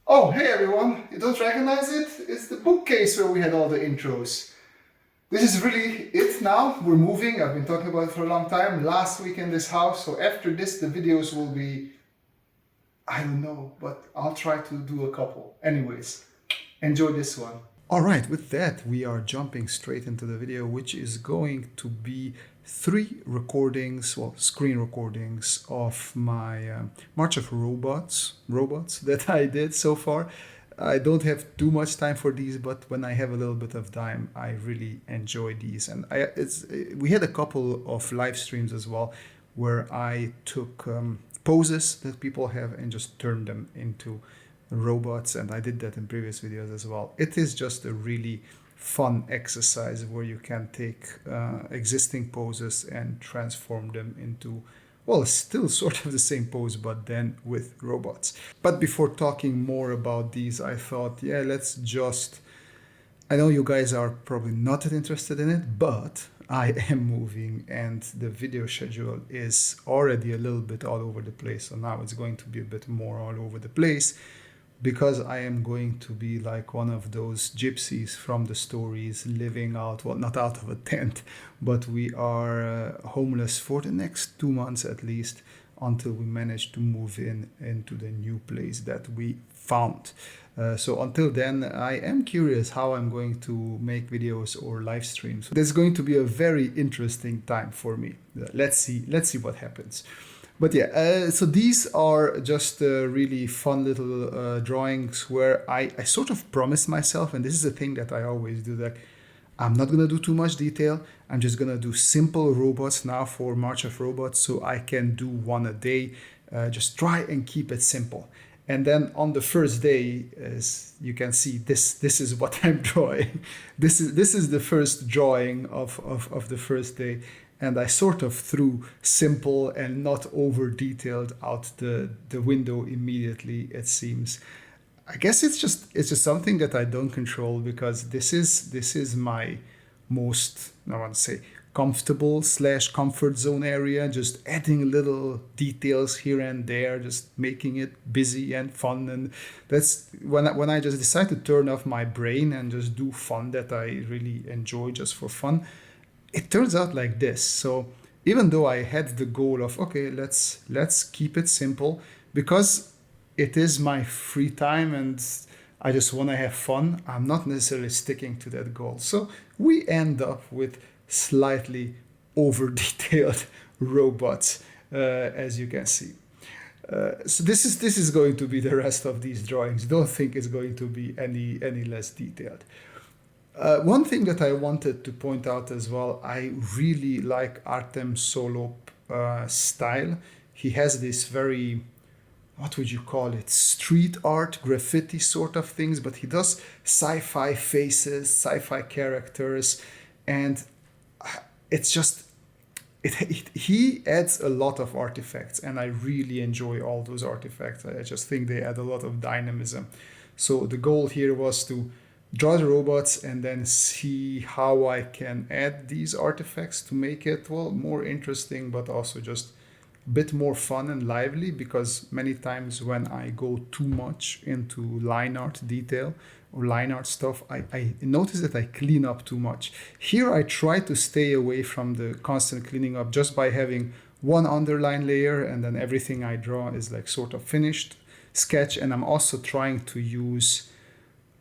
Oh, hey everyone! You don't recognize it? It's the bookcase where we had all the intros. This is really it now. We're moving. I've been talking about it for a long time. Last week in this house. So after this, the videos will be, I don't know, but I'll try to do a couple. Anyways, enjoy this one. All right, with that, we are jumping straight into the video, which is going to be three recordings, well, screen recordings of my March of robots that I did so far. I don't have too much time for these, but when I have a little bit of time, I really enjoy these. And we had a couple of live streams as well, where I took poses that people have and just turned them into robots, and I did that in previous videos as well. It is just a really fun exercise where you can take existing poses and transform them into, well, still sort of the same pose, but then with robots. But before talking more about these, I thought, yeah, let's just, I know you guys are probably not that interested in it, but I am moving and the video schedule is already a little bit all over the place. So now it's going to be a bit more all over the place, because I am going to be like one of those gypsies from the stories, living out, well, not out of a tent, but we are homeless for the next 2 months at least, until we manage to move into the new place that we found. So until then, I am curious how I'm going to make videos or live streams. This is going to be a very interesting time for me. Let's see what happens. But yeah, so these are just really fun little drawings where I sort of promised myself, and this is a thing that I always do, that I'm not going to do too much detail. I'm just going to do simple robots now for March of Robots, so I can do one a day. Just try and keep it simple. And then on the first day, as you can see, this is what I'm drawing. This is the first drawing of the first day. And I sort of threw simple and not over detailed out the window immediately, it seems. I guess it's just something that I don't control, because this is my most, I want to say, comfortable / comfort zone area, just adding little details here and there, just making it busy and fun. And that's when I just decide to turn off my brain and just do fun that I really enjoy just for fun, it turns out like this. So even though I had the goal of, okay, let's keep it simple, because it is my free time and I just want to have fun, I'm not necessarily sticking to that goal. So we end up with slightly over detailed robots, as you can see. So this is going to be the rest of these drawings. Don't think it's going to be any less detailed. One thing that I wanted to point out as well, I really like Artem Solop style. He has this very, what would you call it, street art, graffiti sort of things, but he does sci-fi faces, sci-fi characters, and it's just, he adds a lot of artifacts, and I really enjoy all those artifacts. I just think they add a lot of dynamism. So the goal here was to draw the robots and then see how I can add these artifacts to make it, well, more interesting, but also just a bit more fun and lively, because many times when I go too much into line art detail or line art stuff, I notice that I clean up too much. Here I try to stay away from the constant cleaning up, just by having one underline layer, and then everything I draw is like sort of finished sketch. And I'm also trying to use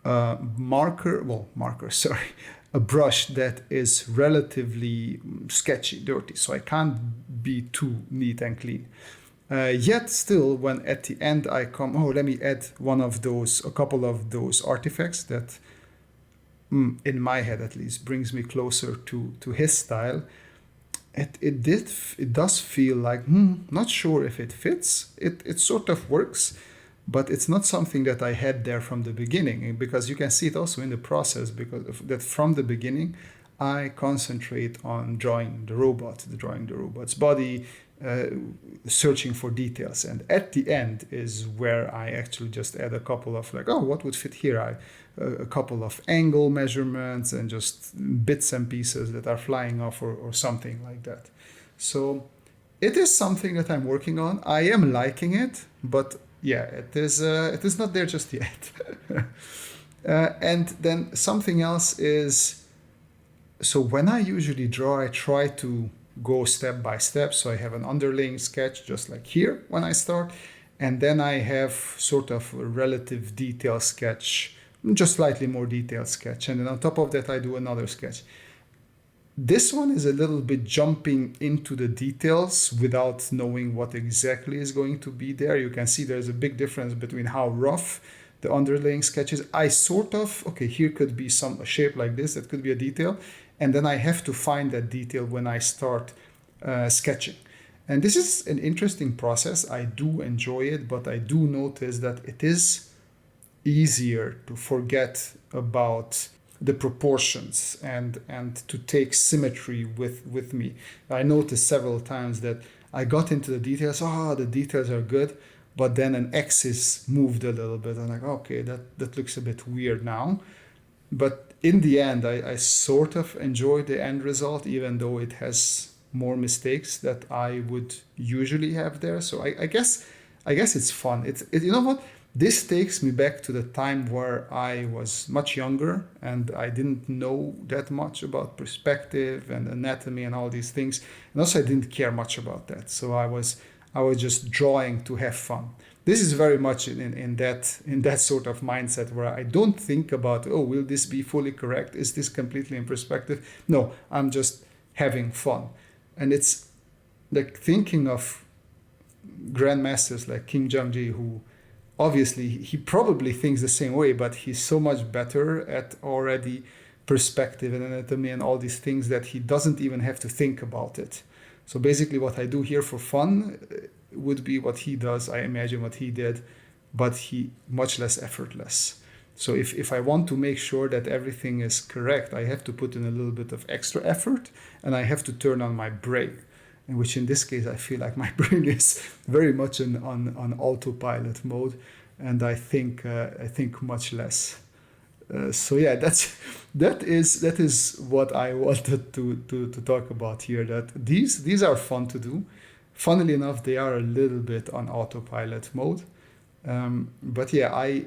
sorry, a brush that is relatively sketchy, dirty, so I can't be too neat and clean. Yet still, when at the end I come, oh, let me add a couple of those artifacts that, in my head at least, brings me closer to his style. It does feel like, not sure if it fits. It sort of works, but it's not something that I had there from the beginning, because you can see it also in the process, because of that from the beginning I concentrate on drawing the robot's body, searching for details, and at the end is where I actually just add a couple of, like, oh, what would fit here, a couple of angle measurements and just bits and pieces that are flying off, or something like that. So it is something that I'm working on. I am liking it, but yeah, it is not there just yet. And then something else is, so when I usually draw, I try to go step by step. So I have an underlaying sketch just like here when I start, and then I have sort of a relative detail sketch, just slightly more detailed sketch, and then on top of that I do another sketch. This one is a little bit jumping into the details without knowing what exactly is going to be there. You can see there's a big difference between how rough the underlaying sketch is. I sort of, okay, here could be a shape like this, that could be a detail, and then I have to find that detail when I start sketching. And this is an interesting process. I do enjoy it, but I do notice that it is easier to forget about the proportions and to take symmetry with me. I noticed several times that I got into the details, the details are good, but then an axis moved a little bit. I'm like, okay, that looks a bit weird now. But in the end, I sort of enjoyed the end result, even though it has more mistakes that I would usually have there. So I guess it's fun. You know what? This takes me back to the time where I was much younger and I didn't know that much about perspective and anatomy and all these things. And also I didn't care much about that. So I was just drawing to have fun. This is very much in that sort of mindset where I don't think about, will this be fully correct? Is this completely in perspective? No, I'm just having fun. And it's like thinking of grandmasters like King Jung-ji, who obviously he probably thinks the same way, but he's so much better at already perspective and anatomy and all these things that he doesn't even have to think about it. So basically what I do here for fun would be what he does. I imagine what he did, but he much less effortless. So if I want to make sure that everything is correct, I have to put in a little bit of extra effort and I have to turn on my brain, in which in this case I feel like my brain is very much on autopilot mode, and I think much less. So yeah, that is what I wanted to talk about here. That these are fun to do. Funnily enough, they are a little bit on autopilot mode, but yeah, I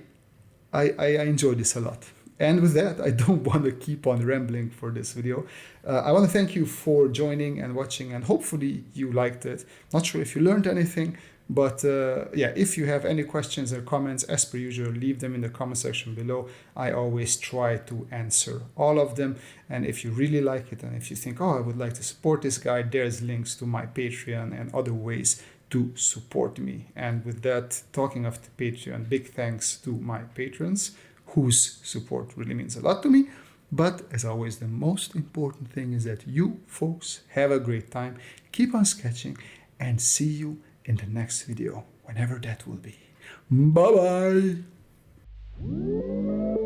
enjoy this a lot. And with that, I don't want to keep on rambling for this video. I want to thank you for joining and watching, and hopefully you liked it. Not sure if you learned anything, but yeah, if you have any questions or comments, as per usual, leave them in the comment section below. I always try to answer all of them. And if you really like it, and if you think, I would like to support this guy, there's links to my Patreon and other ways to support me. And with that, talking of the Patreon, big thanks to my patrons, whose support really means a lot to me. But as always, the most important thing is that you folks have a great time, keep on sketching, and see you in the next video, whenever that will be. Bye bye.